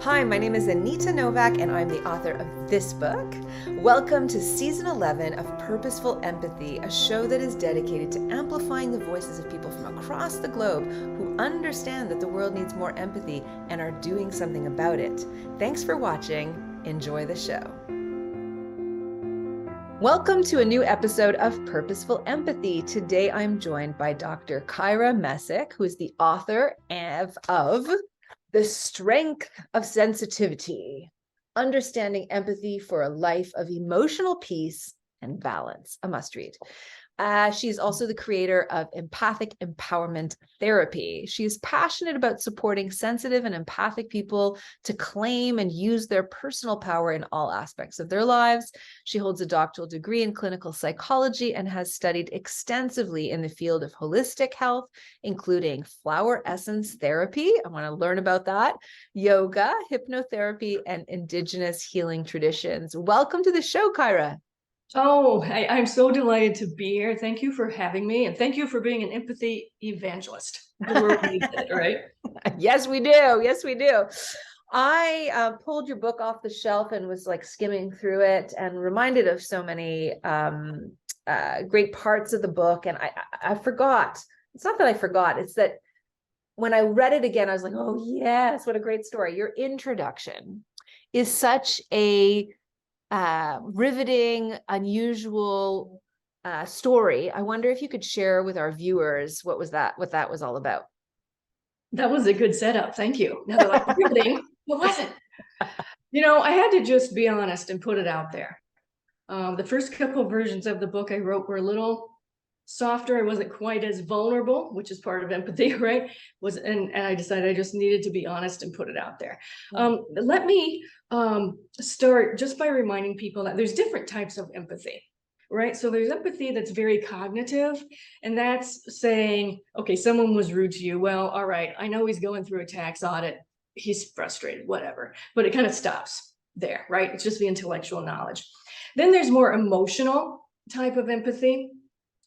Hi, my name is Anita Nowak, and I'm the author of this book. Welcome to Season 11 of Purposeful Empathy, a show that is dedicated to amplifying the voices of people from across the globe who understand that the world needs more empathy and are doing something about it. Thanks for watching. Enjoy the show. Welcome to a new episode of Purposeful Empathy. Today I'm joined by Dr. Kyra Mesich, who is the author of The Strength of Sensitivity, Understanding Empathy for a Life of Emotional Peace and Balance, a must read. She's also the creator of Empathic Empowerment Therapy. She is passionate about supporting sensitive and empathic people to claim and use their personal power in all aspects of their lives. She holds a doctoral degree in clinical psychology and has studied extensively in the field of holistic health, including flower essence therapy. I want to learn about that, yoga, hypnotherapy, and Indigenous healing traditions. Welcome to the show, Kyra. Oh, I'm so delighted to be here. Thank you for having me. And thank you for being an empathy evangelist. The word needs it, right? Yes, we do. Yes, we do. I pulled your book off the shelf and was like skimming through it and reminded of so many great parts of the book. And I forgot. It's not that I forgot. It's that when I read it again, I was like, oh, yes, what a great story. Your introduction is such a riveting, unusual story. I wonder if you could share with our viewers what that was all about. That was a good setup. Thank you. Now they're like, riveting. What was it? I had to just be honest and put it out there. The first couple of versions of the book I wrote were a little softer. I wasn't quite as vulnerable, which is part of empathy, right? And I decided I just needed to be honest and put it out there. Let me start just by reminding people that there's different types of empathy, right? So there's empathy that's very cognitive, and that's saying, okay, someone was rude to you. Well, all right, I know he's going through a tax audit. He's frustrated, whatever, but it kind of stops there, right? It's just the intellectual knowledge. Then there's more emotional type of empathy,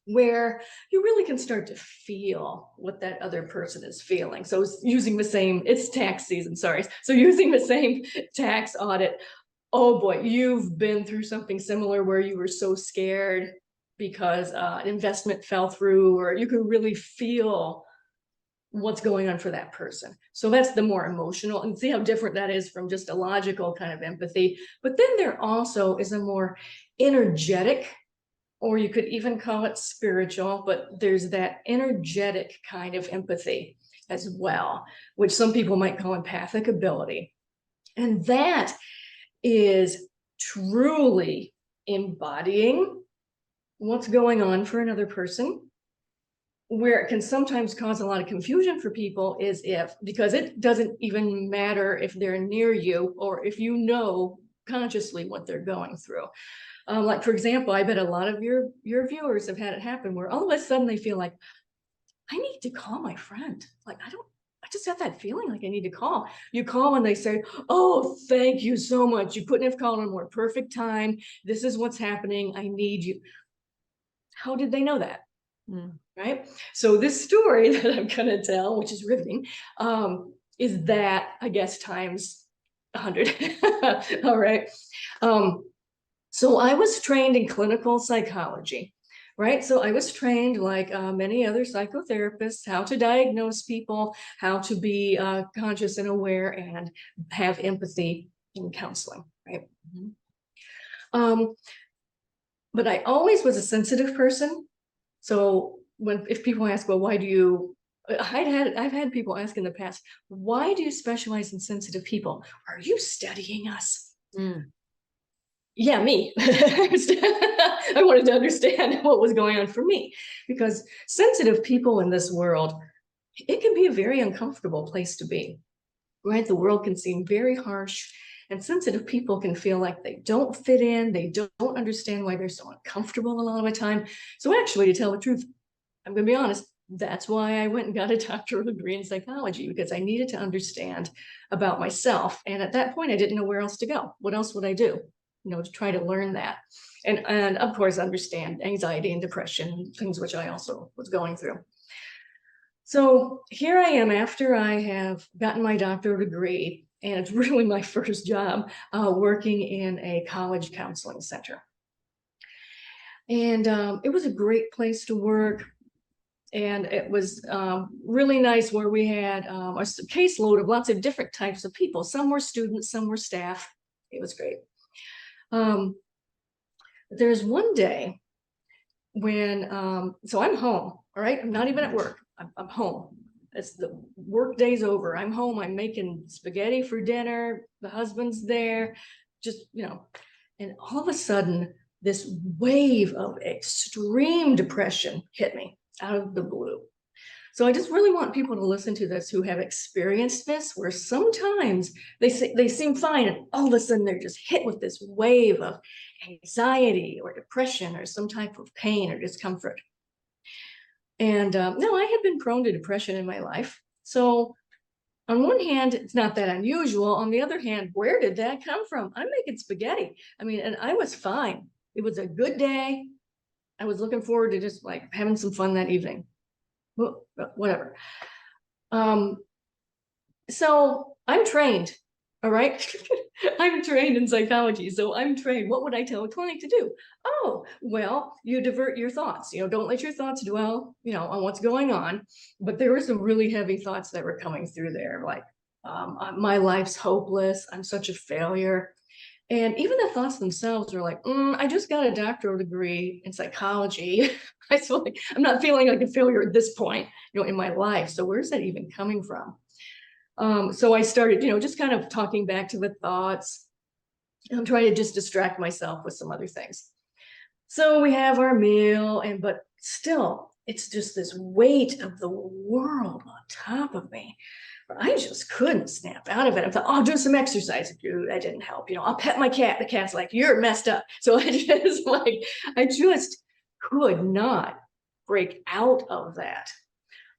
where you really can start to feel what that other person is feeling. So it's tax season, sorry. So using the same tax audit, oh boy, you've been through something similar where you were so scared because an investment fell through, or you can really feel what's going on for that person. So that's the more emotional, and see how different that is from just a logical kind of empathy. But then there also is a more energetic, or you could even call it spiritual, but there's that energetic kind of empathy as well, which some people might call empathic ability. And that is truly embodying what's going on for another person. Where it can sometimes cause a lot of confusion for people is because it doesn't even matter if they're near you or if you know consciously what they're going through. Like, for example, I bet a lot of your viewers have had it happen where all of a sudden they feel like, I need to call my friend. Like, I just have that feeling like I need to call. You call and they say, oh, thank you so much. You couldn't have called on a more perfect time. This is what's happening. I need you. How did they know that? Right? So this story that I'm going to tell, which is riveting, is that, I guess, times 100. All right. So I was trained in clinical psychology, right? So I was trained, like many other psychotherapists, how to diagnose people, how to be conscious and aware and have empathy in counseling, right? But I always was a sensitive person. So if people ask, well, why do you, I've had people ask in the past, why do you specialize in sensitive people? Are you studying us? Yeah, me. I wanted to understand what was going on for me, because sensitive people in this world, it can be a very uncomfortable place to be, right? The world can seem very harsh, and sensitive people can feel like they don't fit in. They don't understand why they're so uncomfortable a lot of the time. So actually, to tell the truth, I'm going to be honest, that's why I went and got a doctoral degree in psychology, because I needed to understand about myself. And at that point, I didn't know where else to go. What else would I do? To try to learn that. And of course, understand anxiety and depression, things which I also was going through. So here I am after I have gotten my doctoral degree, and it's really my first job working in a college counseling center. And it was a great place to work. And it was really nice where we had a caseload of lots of different types of people. Some were students, some were staff. It was great. There's one day when, so I'm home, all right? I'm not even at work. I'm home. It's the work day's over. I'm home. I'm making spaghetti for dinner. The husband's there, just, and all of a sudden, this wave of extreme depression hit me out of the blue. So I just really want people to listen to this who have experienced this, where sometimes they seem fine, and all of a sudden they're just hit with this wave of anxiety or depression or some type of pain or discomfort. And no, I had been prone to depression in my life. So on one hand, it's not that unusual. On the other hand, where did that come from? I'm making spaghetti. I mean, and I was fine. It was a good day. I was looking forward to just like having some fun that evening. Well, whatever. So I'm trained, all right? I'm trained in psychology, so I'm trained. What would I tell a client to do? Oh, well, you divert your thoughts. Don't let your thoughts dwell, on what's going on. But there were some really heavy thoughts that were coming through there, like my life's hopeless. I'm such a failure. And even the thoughts themselves are like, I just got a doctoral degree in psychology. I'm not feeling like a failure at this point, in my life. So where's that even coming from? So I started, just kind of talking back to the thoughts. I'm trying to just distract myself with some other things. So we have our meal, but still, it's just this weight of the world on top of me. I just couldn't snap out of it. I thought, I'll do some exercise. Dude, that didn't help. I'll pet my cat. The cat's like, you're messed up. So I just could not break out of that.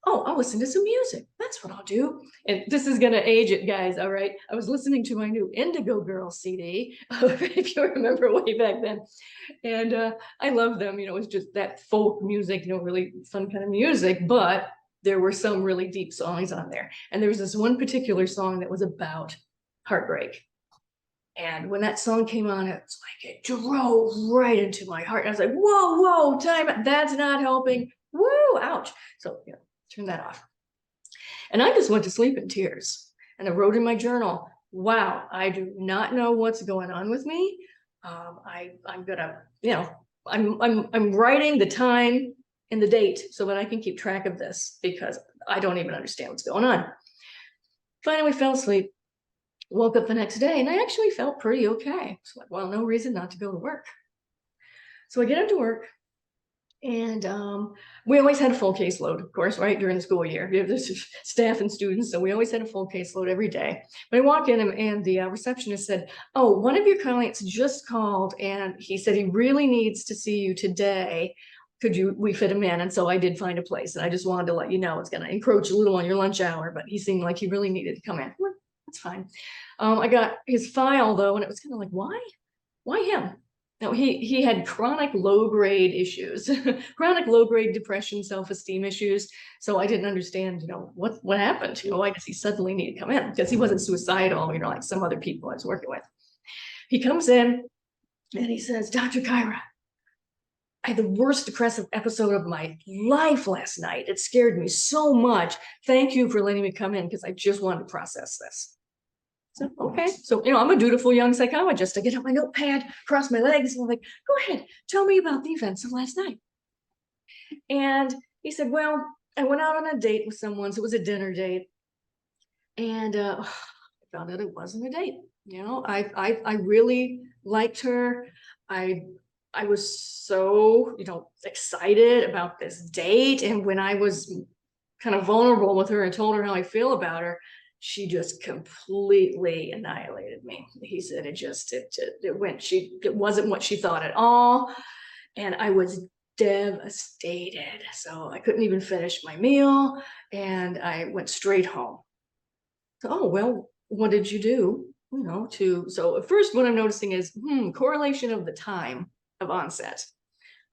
Oh, I'll listen to some music. That's what I'll do. And this is going to age it, guys. All right. I was listening to my new Indigo Girls CD, if you remember way back then. And I love them. It was just that folk music, really fun kind of music. But there were some really deep songs on there. And there was this one particular song that was about heartbreak. And when that song came on, it's like it drove right into my heart. And I was like, whoa, time. That's not helping. Woo, ouch. So, turn that off. And I just went to sleep in tears. And I wrote in my journal, wow, I do not know what's going on with me. I'm gonna, I'm writing the time and the date so that I can keep track of this, because I don't even understand what's going on. Finally fell asleep, woke up the next day, and I actually felt pretty okay. So like, well, no reason not to go to work. So I get up to work, and we always had a full caseload, of course, right, during the school year. We have this staff and students, so we always had a full caseload every day. But I walk in, and the receptionist said, oh, one of your clients just called, and he said he really needs to see you today. We fit him in? And so I did find a place, and I just wanted to let you know it's going to encroach a little on your lunch hour, but he seemed like he really needed to come in. Well, that's fine. I got his file, though, and it was kind of like, why him? No, he had chronic low-grade issues, chronic low-grade depression, self-esteem issues. So I didn't understand, what happened? Why does he suddenly need to come in? Because he wasn't suicidal, like some other people I was working with. He comes in and he says, Dr. Kyra, I had the worst depressive episode of my life last night. It scared me so much. Thank you for letting me come in, because I just wanted to process this. So, okay. So, I'm a dutiful young psychologist. I get out my notepad, cross my legs, and I'm like, go ahead, tell me about the events of last night. And he said, well, I went out on a date with someone. So it was a dinner date. And I found out it wasn't a date. I really liked her. I was so, excited about this date. And when I was kind of vulnerable with her and told her how I feel about her, she just completely annihilated me. He said it wasn't what she thought at all. And I was devastated. So I couldn't even finish my meal, and I went straight home. So, oh, well, what did you do? So at first what I'm noticing is correlation of the time of onset.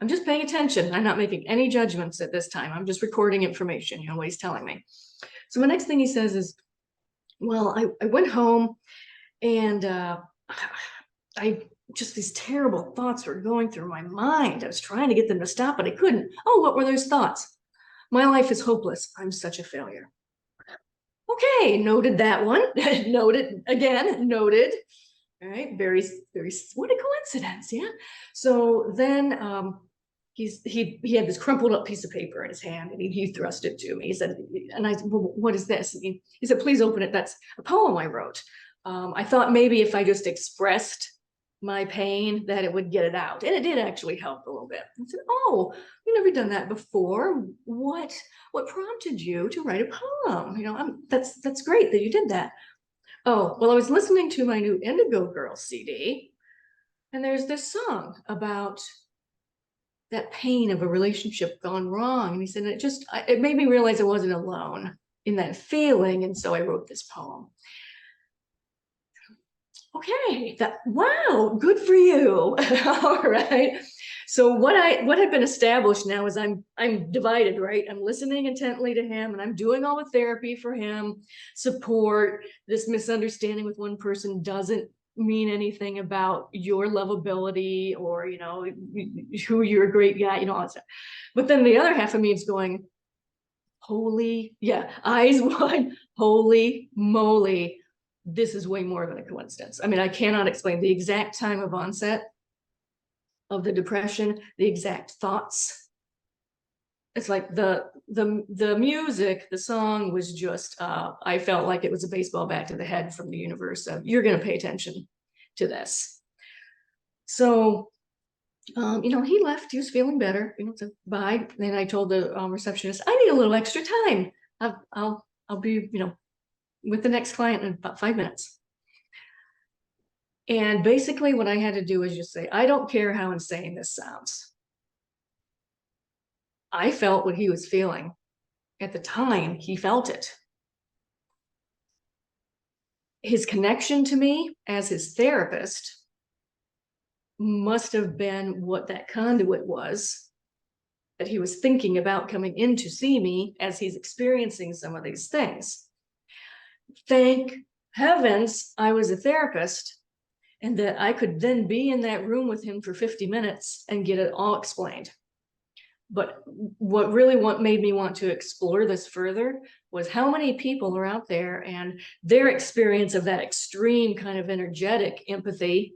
I'm just paying attention. I'm not making any judgments at this time. I'm just recording information, what he's telling me. So the next thing he says is, well, I went home and just these terrible thoughts were going through my mind. I was trying to get them to stop, but I couldn't. Oh, what were those thoughts? My life is hopeless. I'm such a failure. Okay, noted that one. Noted again, noted. All right, very, very, what a coincidence, yeah. So then he had this crumpled up piece of paper in his hand, and he thrust it to me. He said, and I said, well, what is this? And he said, please open it. That's a poem I wrote. I thought maybe if I just expressed my pain that it would get it out, and it did actually help a little bit. I said, oh, you've never done that before. What prompted you to write a poem? That's great that you did that. Oh, well, I was listening to my new Indigo Girl CD, and there's this song about that pain of a relationship gone wrong. And he said, it made me realize I wasn't alone in that feeling. And so I wrote this poem. Okay, wow, good for you. All right. So what had been established now is I'm divided, right? I'm listening intently to him, and I'm doing all the therapy for him, support. This misunderstanding with one person doesn't mean anything about your lovability or, who you're a great guy, all that stuff. But then the other half of me is going, eyes wide, holy moly. This is way more than a coincidence. I mean, I cannot explain the exact time of onset of the depression, the exact thoughts. It's like the music, the song was just, I felt like it was a baseball bat to the head from the universe of, you're going to pay attention to this. So, he left, he was feeling better, so bye. Then I told the receptionist, I need a little extra time. I'll be, with the next client in about 5 minutes. And basically what I had to do is just say, I don't care how insane this sounds. I felt what he was feeling. At the time, he felt it. His connection to me as his therapist must have been what that conduit was that he was thinking about coming in to see me as he's experiencing some of these things. Thank heavens I was a therapist, and that I could then be in that room with him for 50 minutes and get it all explained. But what really made me want to explore this further was how many people are out there and their experience of that extreme kind of energetic empathy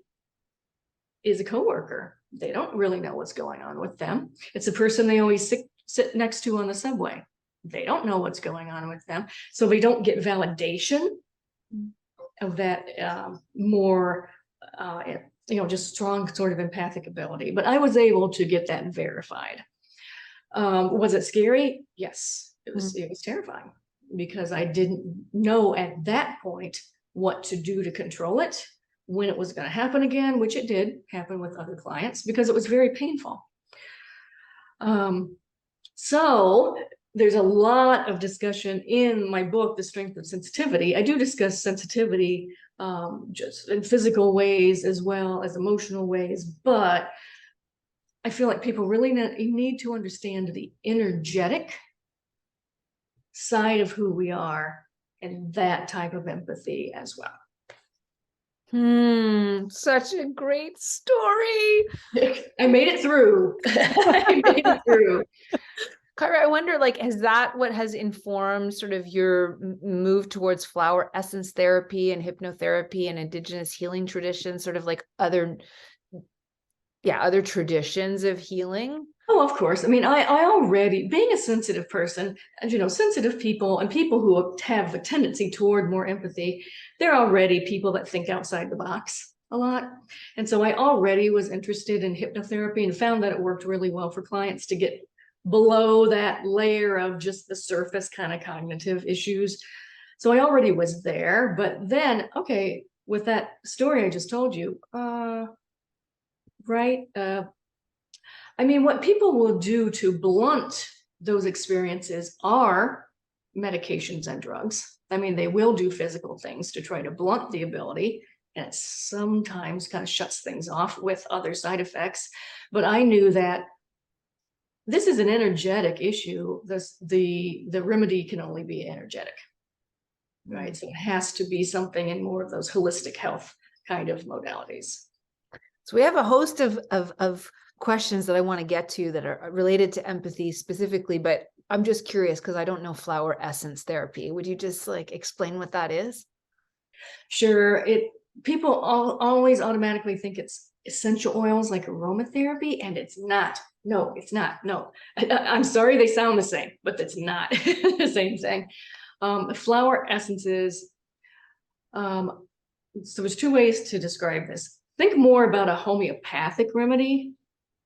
is a coworker. They don't really know what's going on with them. It's a person they always sit next to on the subway. They don't know what's going on with them. So they don't get validation of that more, just strong sort of empathic ability. But I was able to get that verified. Was it scary? Yes, it was terrifying, because I didn't know at that point what to do to control it, when it was going to happen again, which it did happen with other clients, because it was very painful. So there's a lot of discussion in my book, The Strength of Sensitivity. I do discuss sensitivity just in physical ways as well as emotional ways, but I feel like people really need to understand the energetic side of who we are and that type of empathy as well. Such a great story. I made it through. I made it through. Kyra, I wonder, is that what has informed sort of your move towards flower essence therapy and hypnotherapy and Indigenous healing traditions, sort of like other traditions of healing? Oh, of course. I mean, I already, being a sensitive person, and sensitive people and people who have a tendency toward more empathy, they're already people that think outside the box a lot. And so I already was interested in hypnotherapy and found that it worked really well for clients to get below that layer of just the surface kind of cognitive issues. So I already was there. But then, okay, with that story I just told you, right? I mean, what people will do to blunt those experiences are medications and drugs. I mean, they will do physical things to try to blunt the ability, and it sometimes kind of shuts things off with other side effects. But I knew that this is an energetic issue. The remedy can only be energetic, right? So it has to be something in more of those holistic health kind of modalities. So we have a host of questions that I want to get to that are related to empathy specifically, but I'm just curious because I don't know flower essence therapy. Would you just like explain what that is? Sure. People always automatically think it's essential oils like aromatherapy, and it's not. No, it's not. No, I'm sorry, they sound the same, but it's not the same thing. Flower essences. So there's two ways to describe this. Think more about a homeopathic remedy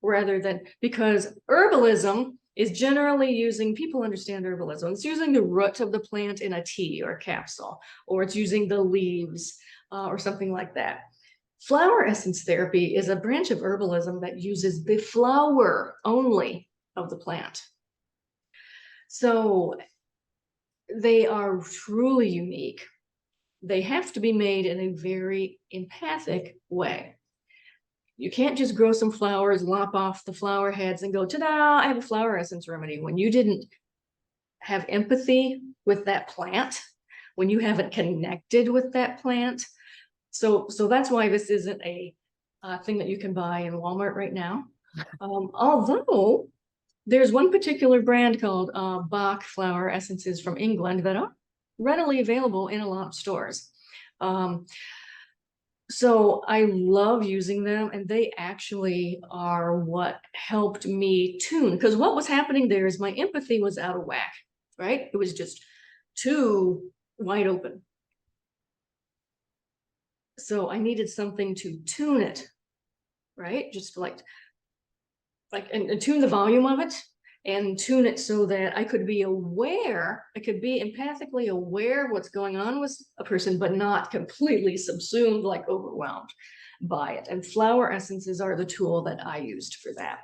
rather than, because herbalism is generally using, people understand herbalism, it's using the root of the plant in a tea or a capsule, or it's using the leaves or something like that. Flower essence therapy is a branch of herbalism that uses the flower only of the plant. So they are truly unique. They have to be made in a very empathic way. You can't just grow some flowers, lop off the flower heads and go, ta-da, I have a flower essence remedy. When you didn't have empathy with that plant, when you haven't connected with that plant. So that's why this isn't a thing that you can buy in Walmart right now. Although there's one particular brand called Bach flower essences from England that are readily available in a lot of stores. So I love using them, and they actually are what helped me tune, because what was happening there is my empathy was out of whack, right? It was just too wide open. So I needed something to tune it, right? Just like and tune the volume of it and tune it so that I could be aware, I could be empathically aware of what's going on with a person, but not completely subsumed, like overwhelmed by it. And flower essences are the tool that I used for that.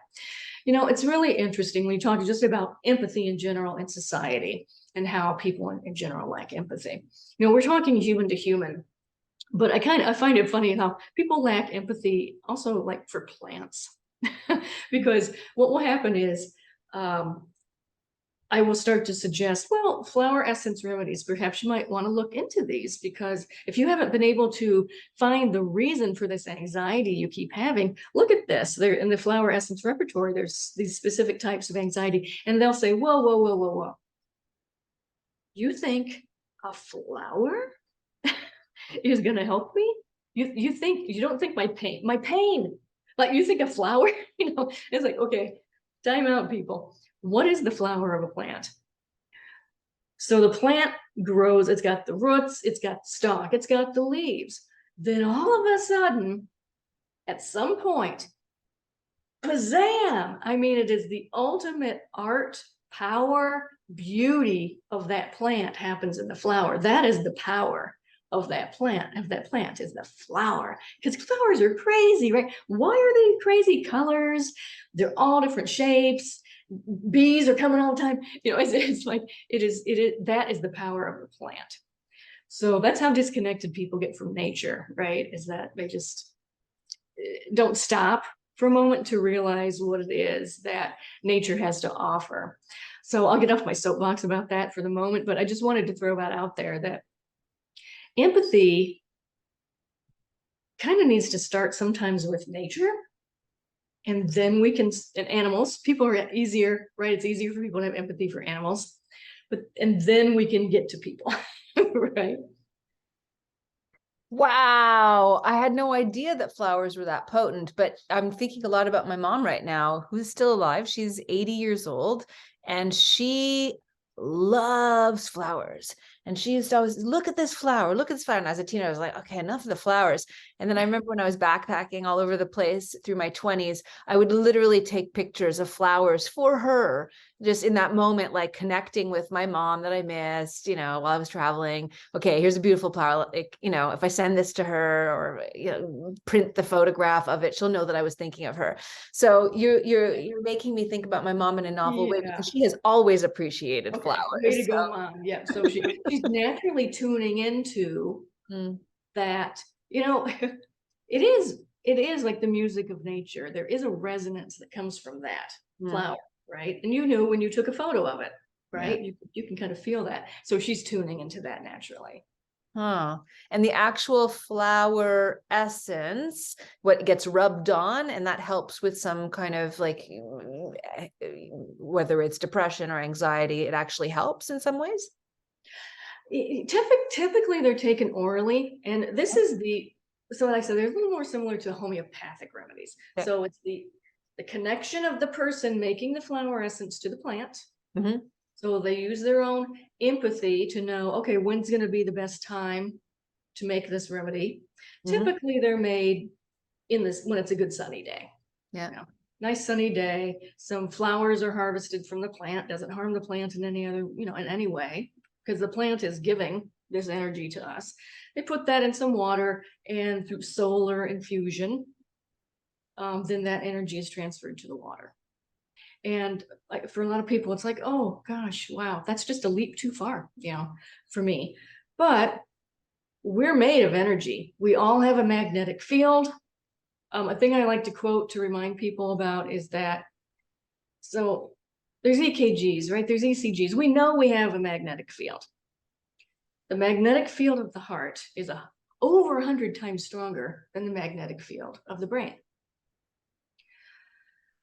You know, it's really interesting when you talk just about empathy in general in society and how people in general lack empathy. You know, we're talking human to human, but I find it funny how people lack empathy also like for plants. Because what will happen is I will start to suggest, well, flower essence remedies, perhaps you might want to look into these, because if you haven't been able to find the reason for this anxiety you keep having, look at this. There in the flower essence repertoire, there's these specific types of anxiety, and they'll say, whoa, whoa, whoa, whoa, whoa. You think a flower is going to help me? You don't think my pain, like you think a flower, you know, it's like, okay, time out, people. What is the flower of a plant? So the plant grows, it's got the roots, it's got the stalk, it's got the leaves. Then all of a sudden, at some point, pizzam! I mean, it is the ultimate art, power, beauty of that plant happens in the flower. That is the power of that plant. Is the flower, because flowers are crazy, right? Why are they crazy colors? They're all different shapes. Bees are coming all the time. You know, it's like it is. That is the power of the plant. So that's how disconnected people get from nature, right? Is that they just don't stop for a moment to realize what it is that nature has to offer. So I'll get off my soapbox about that for the moment, but I just wanted to throw that out there, that empathy kind of needs to start sometimes with nature, and then we can, and animals, people are easier, right? It's easier for people to have empathy for animals, and then we can get to people, right? Wow, I had no idea that flowers were that potent, but I'm thinking a lot about my mom right now, who's still alive. She's 80 years old, and she loves flowers. And she used to always, look at this flower, look at this flower. And as a teenager, I was like, okay, enough of the flowers. And then I remember when I was backpacking all over the place through my 20s, I would literally take pictures of flowers for her, just in that moment, like connecting with my mom that I missed, you know, while I was traveling. Okay, here's a beautiful flower. Like, you know, if I send this to her or, you know, print the photograph of it, she'll know that I was thinking of her. So you're making me think about my mom in a novel way, because she has always appreciated flowers. Way to go, Mom. Yeah. So she's naturally tuning into that, you know, it is like the music of nature. There is a resonance that comes from that flower. right? And you knew when you took a photo of it, right? You can kind of feel that. So she's tuning into that naturally. Huh. And the actual flower essence, what gets rubbed on, and that helps with some kind of like, whether it's depression or anxiety, it actually helps in some ways. Typically they're taken orally, and this is so like I said, they're a little more similar to homeopathic remedies. Yeah. So it's the connection of the person making the flower essence to the plant. Mm-hmm. So they use their own empathy to know, okay, when's going to be the best time to make this remedy. Mm-hmm. Typically they're made when it's a good sunny day. Yeah. You know, nice sunny day. Some flowers are harvested from the plant. Doesn't harm the plant in any other, in any way, because the plant is giving this energy to us. They put that in some water, and through solar infusion, then that energy is transferred to the water. And like for a lot of people, it's like, oh gosh, wow, that's just a leap too far, for me. But we're made of energy. We all have a magnetic field. A thing I like to quote to remind people about is that, so there's EKGs, right? There's ECGs. We know we have a magnetic field. The magnetic field of the heart is over 100 times stronger than the magnetic field of the brain.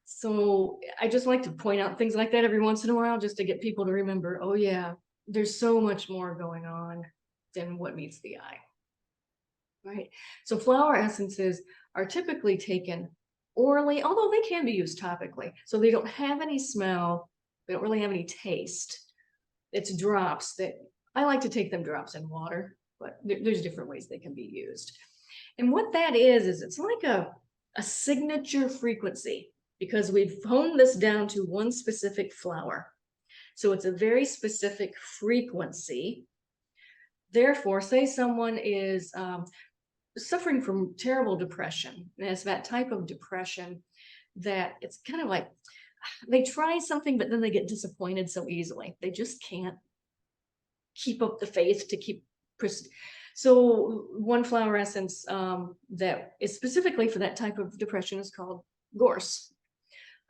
So I just like to point out things like that every once in a while, just to get people to remember, oh yeah, there's so much more going on than what meets the eye, right? So flower essences are typically taken orally, although they can be used topically. So they don't have any smell, they don't really have any taste. It's drops that I like to take them drops in water, but there's different ways they can be used. And what that is it's like a signature frequency, because we've honed this down to one specific flower. So it's a very specific frequency. Therefore, say someone is suffering from terrible depression, and it's that type of depression that it's kind of like they try something, but then they get disappointed so easily. They just can't keep up the faith to keep. So one flower essence that is specifically for that type of depression is called gorse.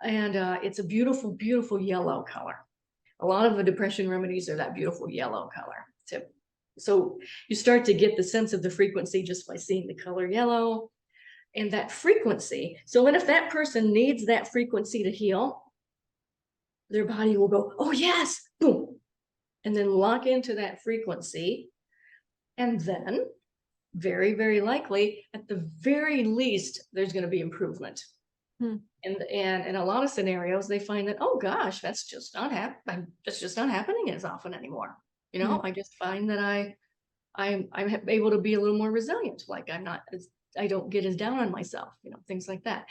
And it's a beautiful, beautiful yellow color. A lot of the depression remedies are that beautiful yellow color. So you start to get the sense of the frequency just by seeing the color yellow and that frequency. So then if that person needs that frequency to heal, their body will go, oh yes, boom, and then lock into that frequency. And then very, very likely, at the very least, there's going to be improvement. And in a lot of scenarios, they find that, oh gosh, that's just not happening as often anymore. I just find that I'm able to be a little more resilient. Like I don't get as down on myself, things like that.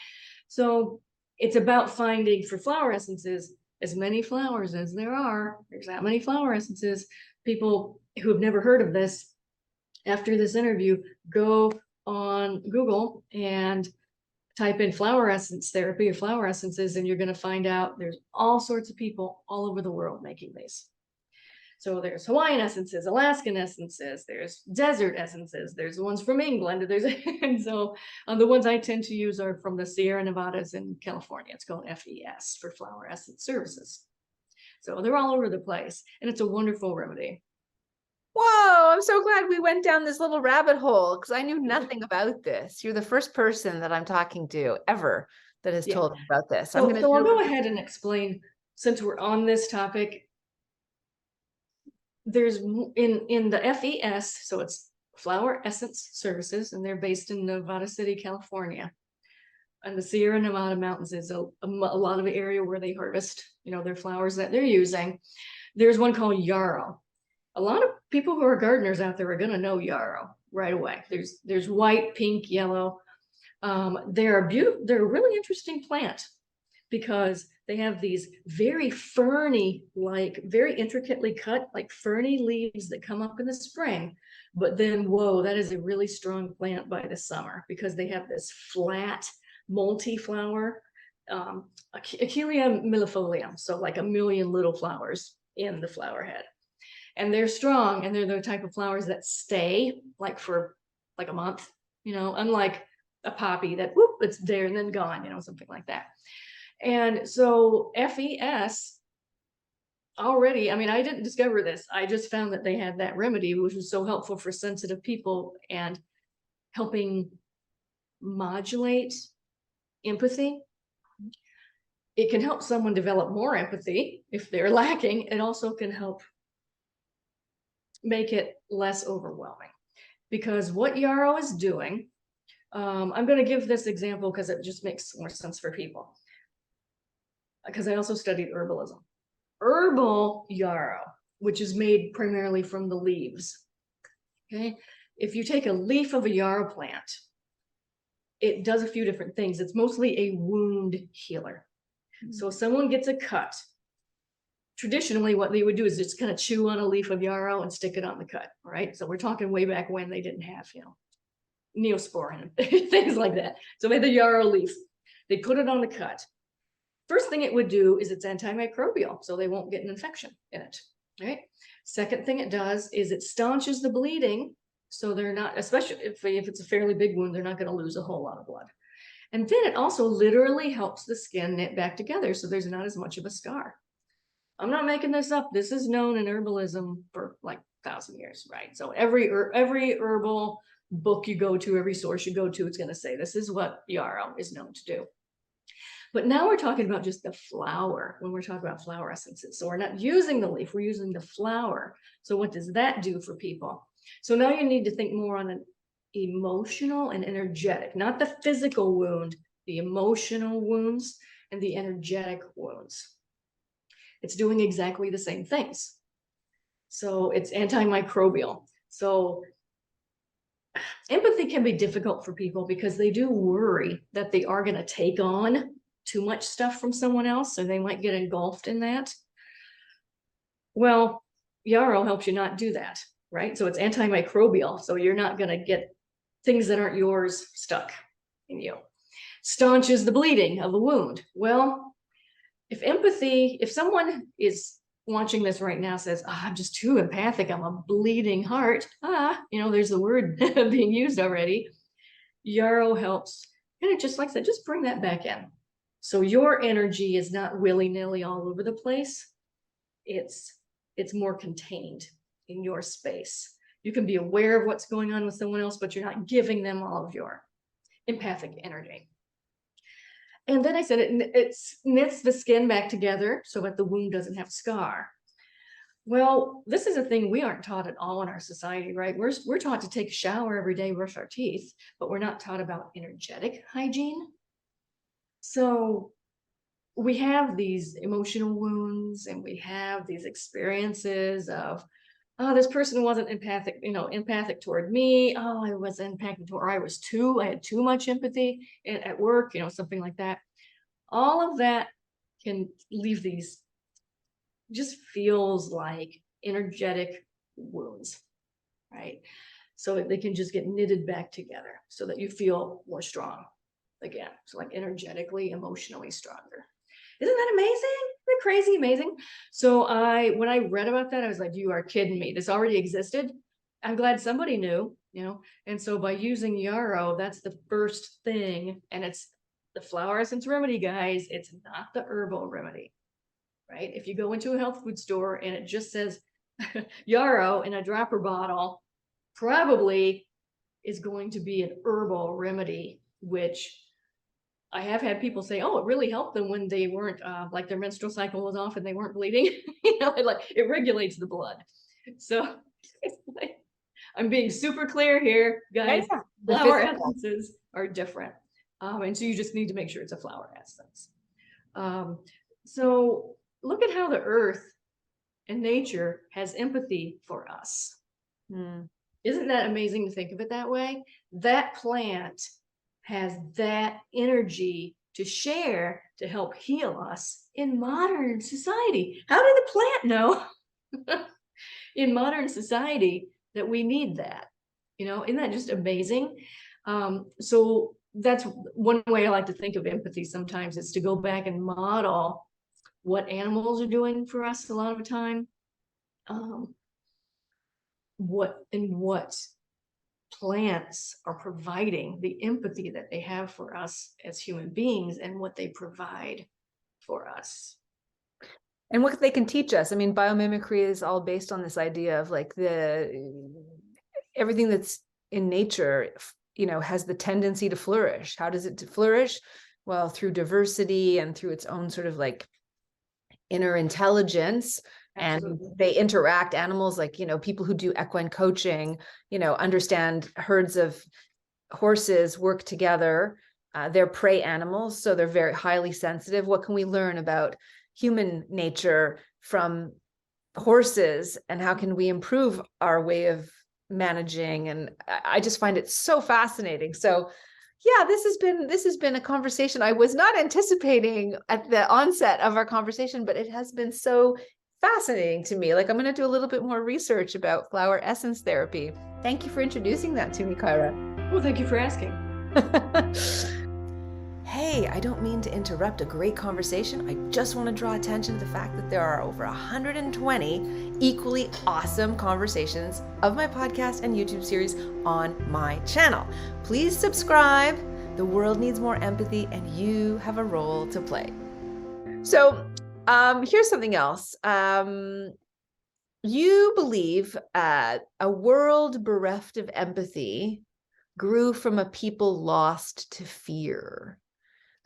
So it's about finding, for flower essences, as many flowers as there's that many flower essences. People who have never heard of this, after this interview, go on Google and type in flower essence therapy or flower essences, and you're going to find out there's all sorts of people all over the world making these. So there's Hawaiian essences, Alaskan essences, there's desert essences, there's the ones from England, and so the ones I tend to use are from the Sierra Nevadas in California. It's called FES, for Flower Essence Services. So they're all over the place, and it's a wonderful remedy. Whoa, I'm so glad we went down this little rabbit hole, because I knew nothing about this. You're the first person that I'm talking to ever that has told me about this. So I'll go ahead and explain, since we're on this topic. There's in the FES, so it's Flower Essence Services, and they're based in Nevada City, California. And the Sierra Nevada mountains is a lot of the area where they harvest, their flowers that they're using. There's one called Yarrow. A lot of people who are gardeners out there are going to know Yarrow right away. There's white, pink, yellow. They're a really interesting plant, because they have these very ferny, like very intricately cut, like ferny leaves that come up in the spring. But then, whoa, that is a really strong plant by the summer, because they have this flat, multi-flower, Achillea millefolium, so like a million little flowers in the flower head. And they're strong, and they're the type of flowers that stay like for like a month, unlike a poppy that whoop, it's there and then gone, something like that. And so FES already, I mean, I didn't discover this. I just found that they had that remedy, which was so helpful for sensitive people and helping modulate empathy. It can help someone develop more empathy if they're lacking. It also can help make it less overwhelming, because what Yarrow is doing, I'm going to give this example because it just makes more sense for people, because I also studied herbalism. Herbal yarrow, which is made primarily from the leaves. Okay, if you take a leaf of a yarrow plant, it does a few different things. It's mostly a wound healer. So if someone gets a cut, traditionally what they would do is just kind of chew on a leaf of yarrow and stick it on the cut. All right, so we're talking way back when they didn't have, Neosporin and things like that. So they had the yarrow leaf, they put it on the cut. First thing it would do is it's antimicrobial, so they won't get an infection in it, right? Second thing it does is it staunches the bleeding, so they're not, especially if it's a fairly big wound, they're not going to lose a whole lot of blood. And then it also literally helps the skin knit back together, so there's not as much of a scar. I'm not making this up. This is known in herbalism for like 1,000 years, right? So every herbal book you go to, every source you go to, it's going to say this is what yarrow is known to do. But now we're talking about just the flower when we're talking about flower essences. So we're not using the leaf, we're using the flower. So what does that do for people? So now you need to think more on an emotional and energetic, not the physical wound, the emotional wounds and the energetic wounds. It's doing exactly the same things. So it's antimicrobial. So empathy can be difficult for people because they do worry that they are going to take on too much stuff from someone else, so they might get engulfed in that. Well, yarrow helps you not do that, right? So it's antimicrobial, so you're not going to get things that aren't yours stuck in you. Staunches the bleeding of a wound. Well, if someone is watching this right now says, I'm just too empathic, I'm a bleeding heart, there's the word being used already. Yarrow helps, and it just, like I said, just bring that back in. So your energy is not willy-nilly all over the place. It's more contained in your space. You can be aware of what's going on with someone else, but you're not giving them all of your empathic energy. And then I said it knits the skin back together so that the wound doesn't have scar. Well, this is a thing we aren't taught at all in our society, right? We're taught to take a shower every day, brush our teeth, but we're not taught about energetic hygiene. So we have these emotional wounds and we have these experiences of, oh, this person wasn't empathic toward me. Oh, I was empathic toward, I had too much empathy at work, something like that. All of that can leave these, just feels like energetic wounds, right? So they can just get knitted back together so that you feel more strong again. So like energetically, emotionally stronger. Isn't that amazing? Isn't that crazy amazing? So when I read about that, I was like, you are kidding me. This already existed. I'm glad somebody knew, and so by using yarrow, that's the first thing. And it's the flower essence remedy, guys. It's not the herbal remedy, right? If you go into a health food store and it just says yarrow in a dropper bottle, probably is going to be an herbal remedy, which I have had people say, oh, it really helped them when they weren't like their menstrual cycle was off and they weren't bleeding. It regulates the blood. So I'm being super clear here, guys. Yeah. Flower essences are different. And so you just need to make sure it's a flower essence. So look at how the earth and nature has empathy for us. Isn't that amazing to think of it that way? That plant has that energy to share to help heal us in modern society. How did the plant know in modern society that we need that? Isn't that just amazing? So that's one way I like to think of empathy sometimes, is to go back and model what animals are doing for us a lot of the time. What plants are providing, the empathy that they have for us as human beings, and what they provide for us. And what they can teach us. I mean, biomimicry is all based on this idea of like everything that's in nature, has the tendency to flourish. How does it flourish? Well, through diversity and through its own sort of like inner intelligence. Absolutely. And they interact. Animals, like, people who do equine coaching, understand herds of horses work together. They're prey animals, so they're very highly sensitive. What can we learn about human nature from horses, and how can we improve our way of managing? And I just find it so fascinating. So yeah, this has been a conversation I was not anticipating at the onset of our conversation, but it has been so fascinating to me. Like, I'm going to do a little bit more research about flower essence therapy. Thank you for introducing that to me, Kyra. Well, thank you for asking. Hey, I don't mean to interrupt a great conversation. I just want to draw attention to the fact that there are over 120 equally awesome conversations of my podcast and YouTube series on my channel. Please subscribe. The world needs more empathy, and you have a role to play. So here's something else. You believe a world bereft of empathy grew from a people lost to fear.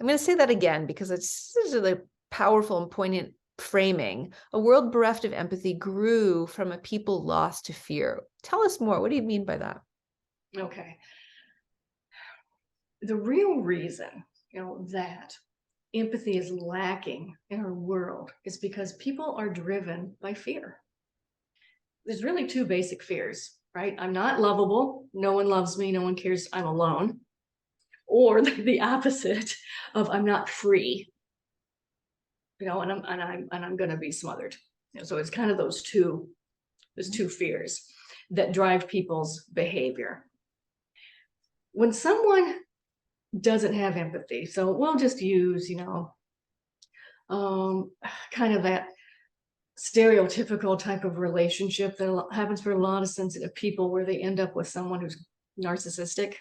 I'm going to say that again because it's a powerful and poignant framing. A world bereft of empathy grew from a people lost to fear. Tell us more. What do you mean by that? Okay. The real reason, that empathy is lacking in our world is because people are driven by fear. There's really two basic fears, right? I'm not lovable. No one loves me. No one cares. I'm alone. Or the opposite of I'm not free, and I'm going to be smothered. So it's kind of those two fears that drive people's behavior. When someone doesn't have empathy, so we'll just use, kind of that stereotypical type of relationship that happens for a lot of sensitive people, where they end up with someone who's narcissistic.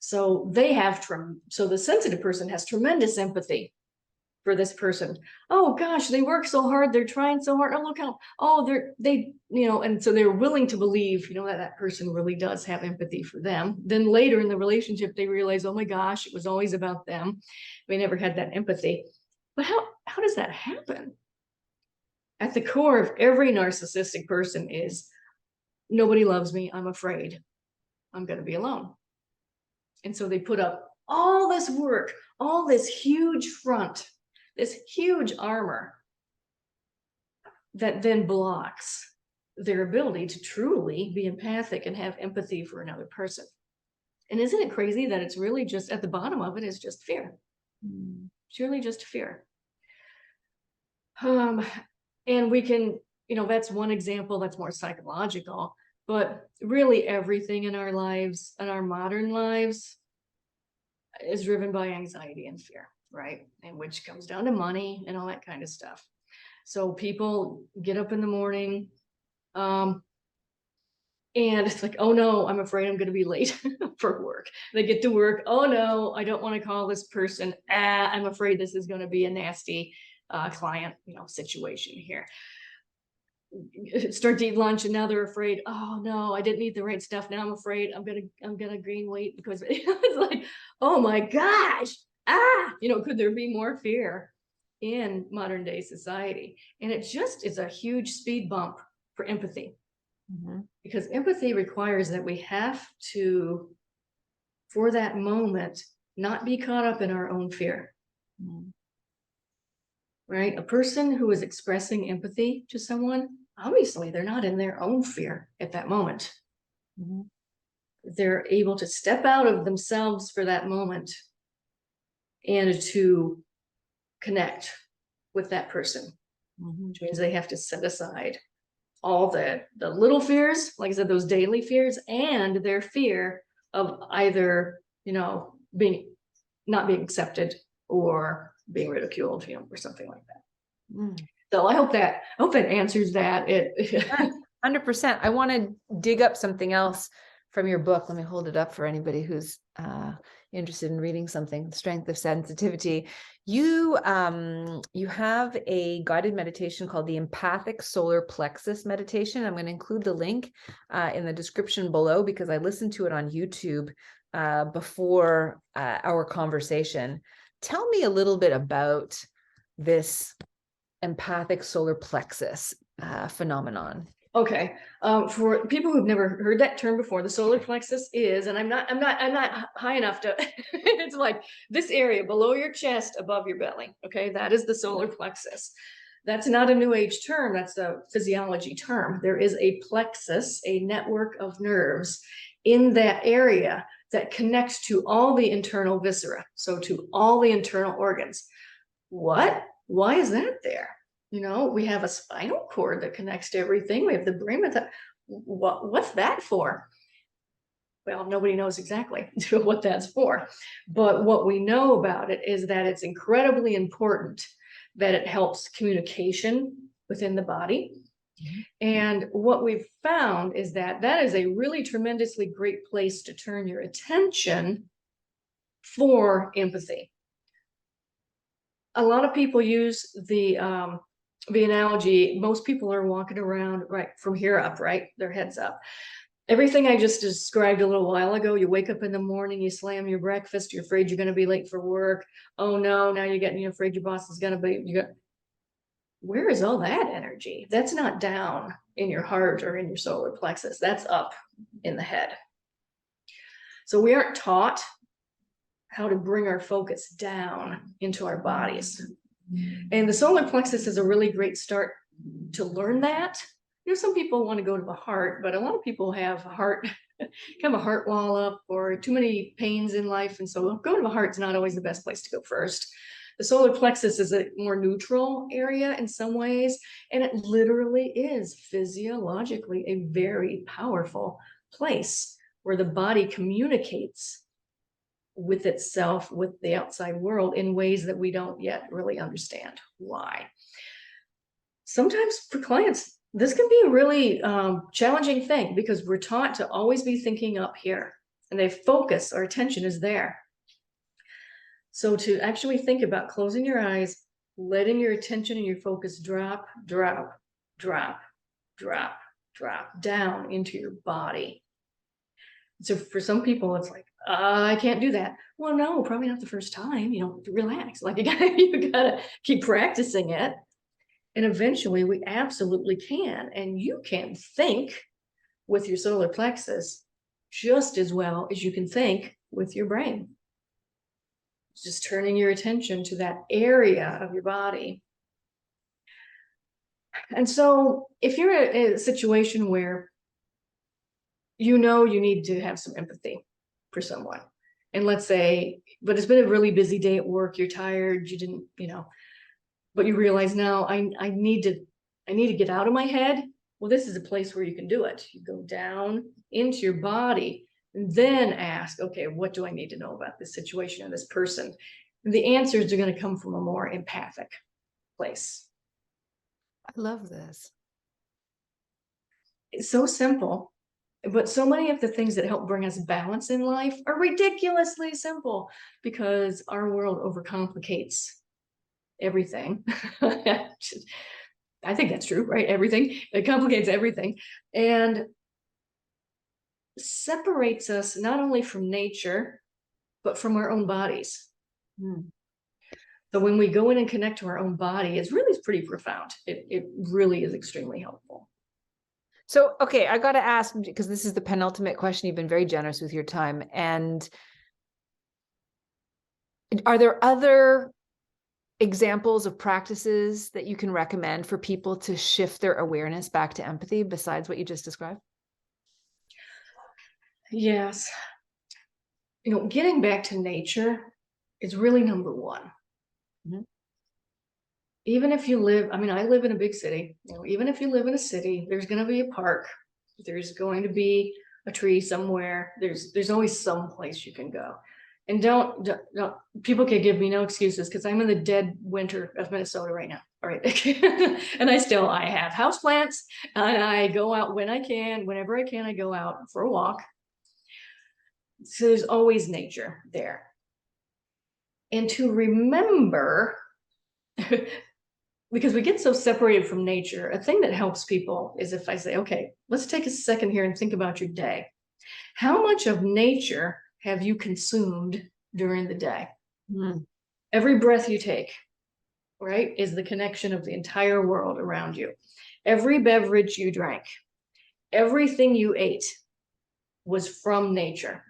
So so the sensitive person has tremendous empathy for this person. Oh gosh, they work so hard. They're trying so hard. Oh, look how, and so they're willing to believe, that person really does have empathy for them. Then later in the relationship, they realize, oh my gosh, it was always about them. They never had that empathy. But how does that happen? At the core of every narcissistic person is, nobody loves me. I'm afraid. I'm going to be alone. And so they put up all this work, all this huge front, this huge armor that then blocks their ability to truly be empathic and have empathy for another person. And isn't it crazy that it's really just at the bottom of it is just fear? It's really just fear. And we can, that's one example that's more psychological. But really everything in our lives, in our modern lives, is driven by anxiety and fear, right? And which comes down to money and all that kind of stuff. So people get up in the morning, and it's like, oh no, I'm afraid I'm going to be late for work. They get to work. Oh no, I don't want to call this person. I'm afraid this is going to be a nasty client, situation here. Start to eat lunch, and now they're afraid. Oh no, I didn't eat the right stuff. Now I'm afraid I'm gonna gain weight because it's like, oh my gosh, could there be more fear in modern day society? And it's a huge speed bump for empathy, because empathy requires that we have to, for that moment, not be caught up in our own fear. Right? A person who is expressing empathy to someone, obviously they're not in their own fear at that moment. They're able to step out of themselves for that moment and to connect with that person, which means they have to set aside all the little fears, like I said, those daily fears, and their fear of either, not being accepted or being ridiculed, or something like that. So I hope that answers that. 100%. I want to dig up something else from your book. Let me hold it up for anybody who's interested in reading something. Strength of Sensitivity. You have a guided meditation called the Empathic Solar Plexus meditation. I'm going to include the link in the description below, because I listened to it on YouTube before our conversation. Tell me a little bit about this empathic solar plexus phenomenon. Okay. For people who've never heard that term before, the solar plexus is, and I'm not high enough to, it's like this area below your chest, above your belly. Okay. That is the solar plexus. That's not a new age term. That's a physiology term. There is a plexus, a network of nerves in that area that connects to all the internal viscera. So to all the internal organs. What? Why is that there? You know, we have a spinal cord that connects to everything. We have the brain with that. What's that for? Well, nobody knows exactly what that's for. But what we know about it is that it's incredibly important, that it helps communication within the body. Mm-hmm. And what we've found is that that is a really tremendously great place to turn your attention for empathy. A lot of people use the analogy, most people are walking around right from here up, right? Their heads up. Everything I just described a little while ago, you wake up in the morning, you slam your breakfast, you're afraid you're going to be late for work. Oh no, now you're afraid your boss is going to be, where is all that energy? That's not down in your heart or in your solar plexus. That's up in the head. So we aren't taught how to bring our focus down into our bodies. And the solar plexus is a really great start to learn that. You know, some people want to go to the heart, but a lot of people have kind of a heart wall up or too many pains in life. And so go to the heart's not always the best place to go first. The solar plexus is a more neutral area in some ways, and it literally is physiologically a very powerful place where the body communicates with itself, with the outside world in ways that we don't yet really understand why. Sometimes for clients, this can be a really challenging thing because we're taught to always be thinking up here, and they focus, our attention is there. So to actually think about closing your eyes, letting your attention and your focus drop, drop, drop, drop, drop down into your body. So for some people, it's like, I can't do that. Well, no, probably not the first time. Relax. Like you gotta keep practicing it. And eventually we absolutely can. And you can think with your solar plexus just as well as you can think with your brain. Just turning your attention to that area of your body. And so if you're in a situation where you need to have some empathy for someone, and let's say, but it's been a really busy day at work, you're tired, you didn't, but you realize now I need to get out of my head. Well, this is a place where you can do it. You go down into your body and then ask, okay, what do I need to know about this situation or this person? And the answers are going to come from a more empathic place. I love this. It's so simple, but so many of the things that help bring us balance in life are ridiculously simple because our world overcomplicates everything. I think that's true, right? Everything. It complicates everything and separates us not only from nature, but from our own bodies. So when we go in and connect to our own body, it's pretty profound. It really is extremely helpful. So, okay, I got to ask, because this is the penultimate question. You've been very generous with your time. And are there other examples of practices that you can recommend for people to shift their awareness back to empathy besides what you just described? Yes. Getting back to nature is really number one. Mm-hmm. Even if you live, I live in a big city, even if you live in a city, there's going to be a park. There's going to be a tree somewhere. There's always some place you can go. And don't people can give me no excuses because I'm in the dead winter of Minnesota right now. All right. And I have houseplants and I go out when I can, whenever I can, I go out for a walk. So there's always nature there. And to remember, because we get so separated from nature, a thing that helps people is if I say, okay, let's take a second here and think about your day. How much of nature have you consumed during the day? Mm. Every breath you take, right, is the connection of the entire world around you. Every beverage you drank, everything you ate was from nature.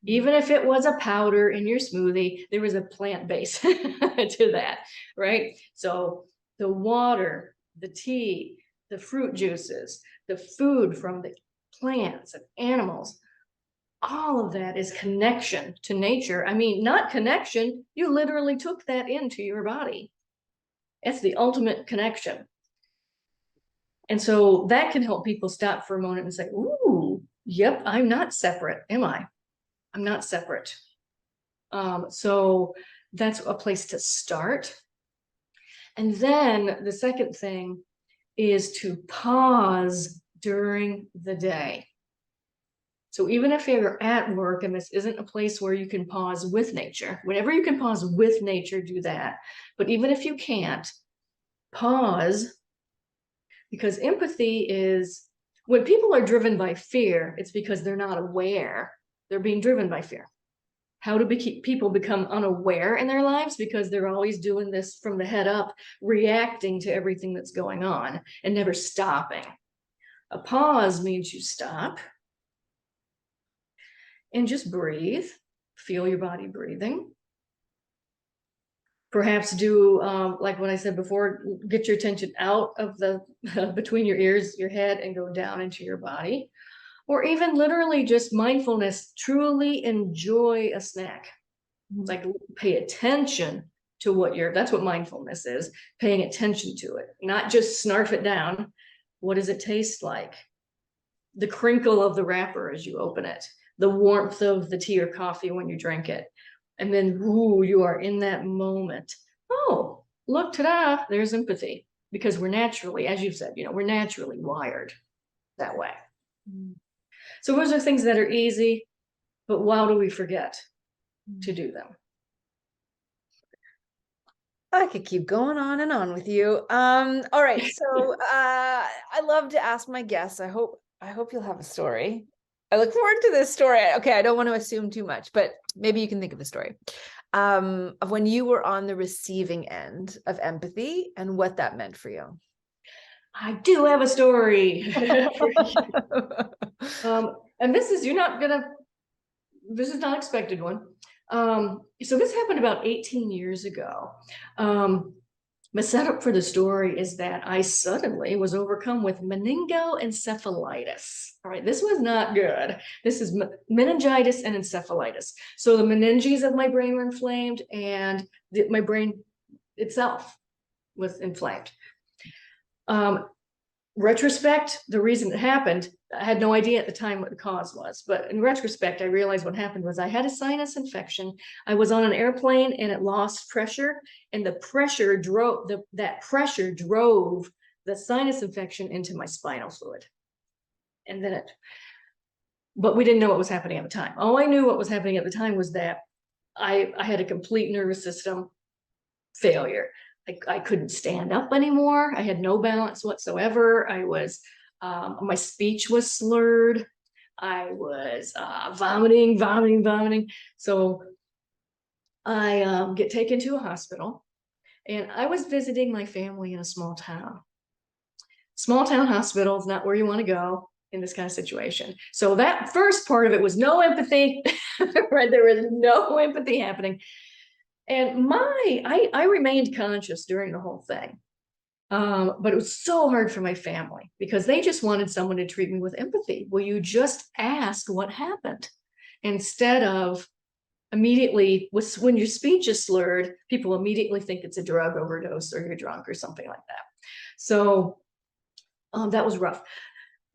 Even if it was a powder in your smoothie, there was a plant base to that, right? So the water, the tea, the fruit juices, the food from the plants and animals, all of that is connection to nature. I mean, not connection, you literally took that into your body. It's the ultimate connection. And so that can help people stop for a moment and say, ooh, yep, I'm not separate, am I? I'm not separate. So that's a place to start. And then the second thing is to pause during the day. So even if you're at work and this isn't a place where you can pause with nature, whenever you can pause with nature, do that. But even if you can't, pause, because empathy is, when people are driven by fear, it's because they're not aware. They're being driven by fear. How do people become unaware in their lives? Because they're always doing this from the head up, reacting to everything that's going on and never stopping. A pause means you stop and just breathe. Feel your body breathing. Perhaps do, like what I said before, get your attention out of the, between your ears, your head, and go down into your body. Or even literally just mindfulness, truly enjoy a snack. Like pay attention to what that's what mindfulness is, paying attention to it, not just snarf it down. What does it taste like? The crinkle of the wrapper as you open it, the warmth of the tea or coffee when you drink it. And then, ooh, you are in that moment. Oh, look, ta-da, there's empathy. Because we're naturally, as you've said, we're naturally wired that way. So those are things that are easy, but why do we forget to do them? I could keep going on and on with you. All right. So I love to ask my guests. I hope you'll have a story. I look forward to this story. Okay, I don't want to assume too much, but maybe you can think of a story of when you were on the receiving end of empathy and what that meant for you. I do have a story. And this is, this is not expected one. So this happened about 18 years ago. My setup for the story is that I suddenly was overcome with meningoencephalitis. All right, this was not good. This is meningitis and encephalitis. So the meninges of my brain were inflamed, and my brain itself was inflamed. Retrospect, the reason it happened, I had no idea at the time what the cause was, but in retrospect, I realized what happened was I had a sinus infection. I was on an airplane and it lost pressure, and the pressure drove that pressure drove the sinus infection into my spinal fluid. And then but we didn't know what was happening at the time. All I knew what was happening at the time was that I had a complete nervous system failure. I couldn't stand up anymore. I had no balance whatsoever. I was, my speech was slurred. I was vomiting. So I get taken to a hospital, and I was visiting my family in a small town. Small town hospital is not where you want to go in this kind of situation. So that first part of it was no empathy, right? There was no empathy happening. And I remained conscious during the whole thing. But it was so hard for my family because they just wanted someone to treat me with empathy. Well, you just ask what happened instead of immediately, when your speech is slurred, people immediately think it's a drug overdose or you're drunk or something like that. So that was rough.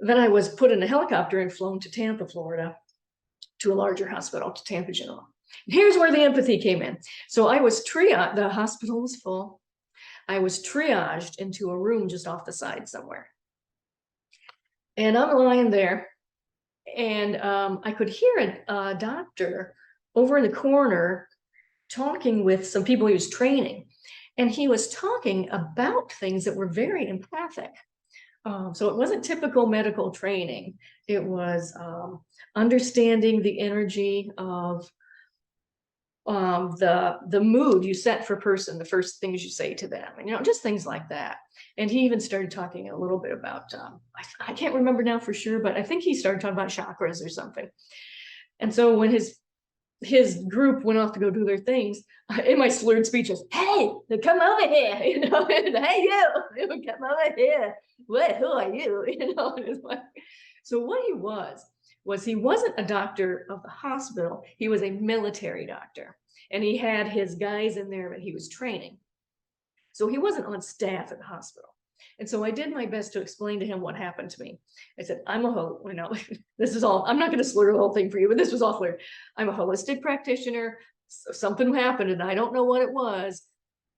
Then I was put in a helicopter and flown to Tampa, Florida, to a larger hospital, to Tampa General. Here's where the empathy came in. So I was triaged, the hospital was full. I was triaged into a room just off the side somewhere. And I'm lying there, And I could hear a doctor over in the corner talking with some people he was training. And he was talking about things that were very empathic. So it wasn't typical medical training. It was understanding the energy of the mood you set for a person, the first things you say to them, and just things like that. And he even started talking a little bit about I can't remember now for sure, but I think he started talking about chakras or something. And so when his group went off to go do their things, in my slurred speeches, hey, come over here, hey, you, come over here. What, who are you? So what he was he wasn't a doctor of the hospital. He was a military doctor, and he had his guys in there that he was training. So he wasn't on staff at the hospital. And so I did my best to explain to him what happened to me. I said, I'm this is all, I'm not going to slur the whole thing for you, but this was all clear. I'm a holistic practitioner. So something happened and I don't know what it was.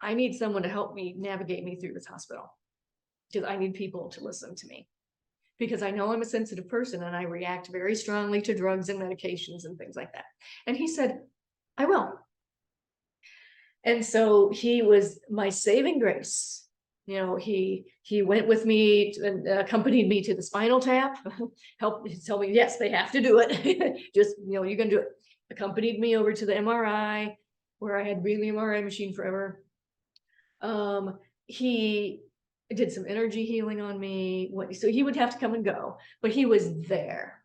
I need someone to help me navigate me through this hospital, because I need people to listen to me, because I know I'm a sensitive person and I react very strongly to drugs and medications and things like that. And he said, I will. And so he was my saving grace. He went with me and accompanied me to the spinal tap, helped tell me, yes, they have to do it. Just, you're going to do it. Accompanied me over to the MRI, where I had been in the MRI machine forever. He did some energy healing on me. So he would have to come and go, but he was there.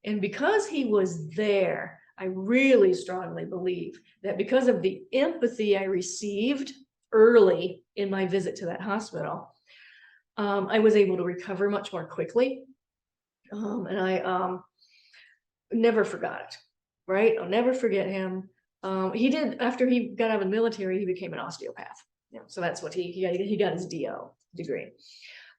And because he was there, I really strongly believe that because of the empathy I received early in my visit to that hospital, I was able to recover much more quickly. And I never forgot it, right? I'll never forget him. He did, after he got out of the military, he became an osteopath. So that's what he got his DO degree.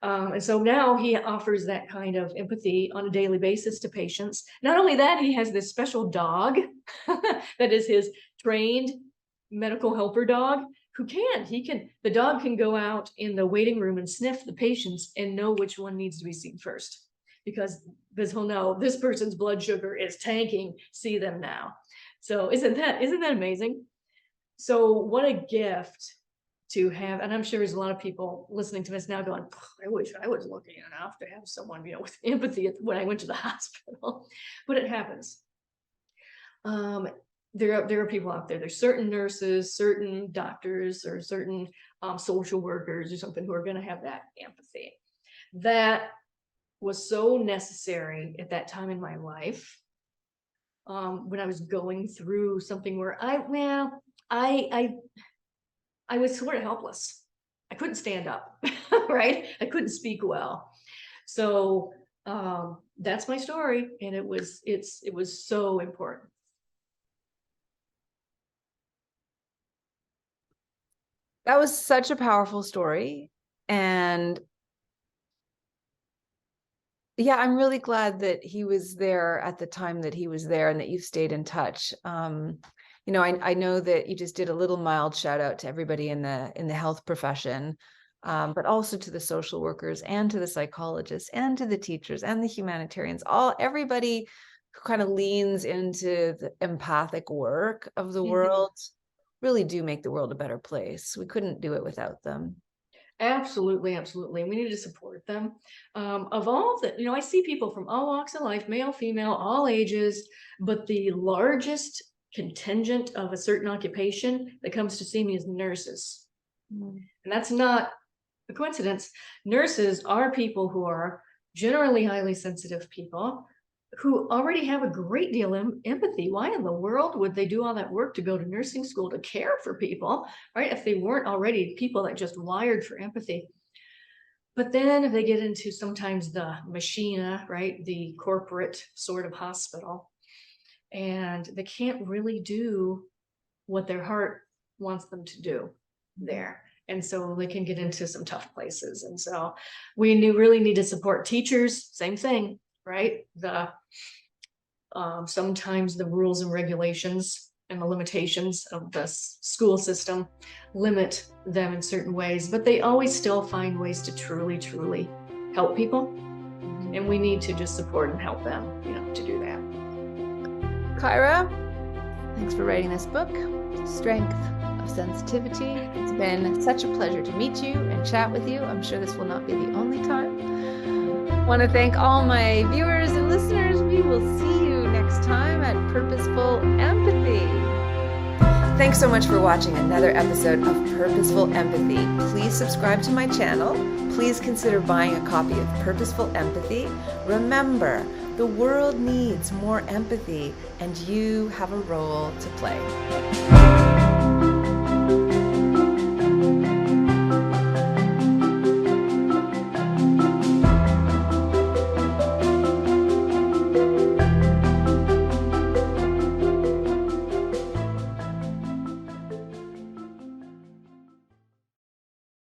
And so now he offers that kind of empathy on a daily basis to patients. Not only that, he has this special dog that is his trained medical helper dog, the dog can go out in the waiting room and sniff the patients and know which one needs to be seen first, because he'll know this person's blood sugar is tanking, see them now. So isn't that amazing? So what a gift to have. And I'm sure there's a lot of people listening to this now going, I wish I was lucky enough to have someone, with empathy when I went to the hospital. But it happens. There are people out there. There's certain nurses, certain doctors, or certain social workers or something who are going to have that empathy. That was so necessary at that time in my life, when I was going through something where I was sort of helpless. I couldn't stand up, right? I couldn't speak well. So that's my story, and it was so important. That was such a powerful story. And yeah, I'm really glad that he was there at the time that he was there, and that you've stayed in touch. I know that you just did a little mild shout out to everybody in the health profession, but also to the social workers and to the psychologists and to the teachers and the humanitarians, everybody who kind of leans into the empathic work of the world, really do make the world a better place. We couldn't do it without them. Absolutely, absolutely. We need to support them. Of all that, I see people from all walks of life, male, female, all ages, but the largest contingent of a certain occupation that comes to see me is nurses. And that's not a coincidence. Nurses are people who are generally highly sensitive people who already have a great deal of empathy. Why in the world would they do all that work to go to nursing school to care for people, right? If they weren't already people that just wired for empathy. But then if they get into sometimes the machina, right? The corporate sort of hospital, and they can't really do what their heart wants them to do there. And so they can get into some tough places. And so we really need to support teachers, same thing, right? Sometimes the rules and regulations and the limitations of the school system limit them in certain ways, but they always still find ways to truly, truly help people. and we need to just support and help them, to do that. Kyra, thanks for writing this book, Strength of Sensitivity. It's been such a pleasure to meet you and chat with you. I'm sure this will not be the only time. I want to thank all my viewers and listeners. We will see you next time at Purposeful Empathy. Thanks so much for watching another episode of Purposeful Empathy. Please subscribe to my channel. Please consider buying a copy of Purposeful Empathy. Remember, the world needs more empathy, and you have a role to play.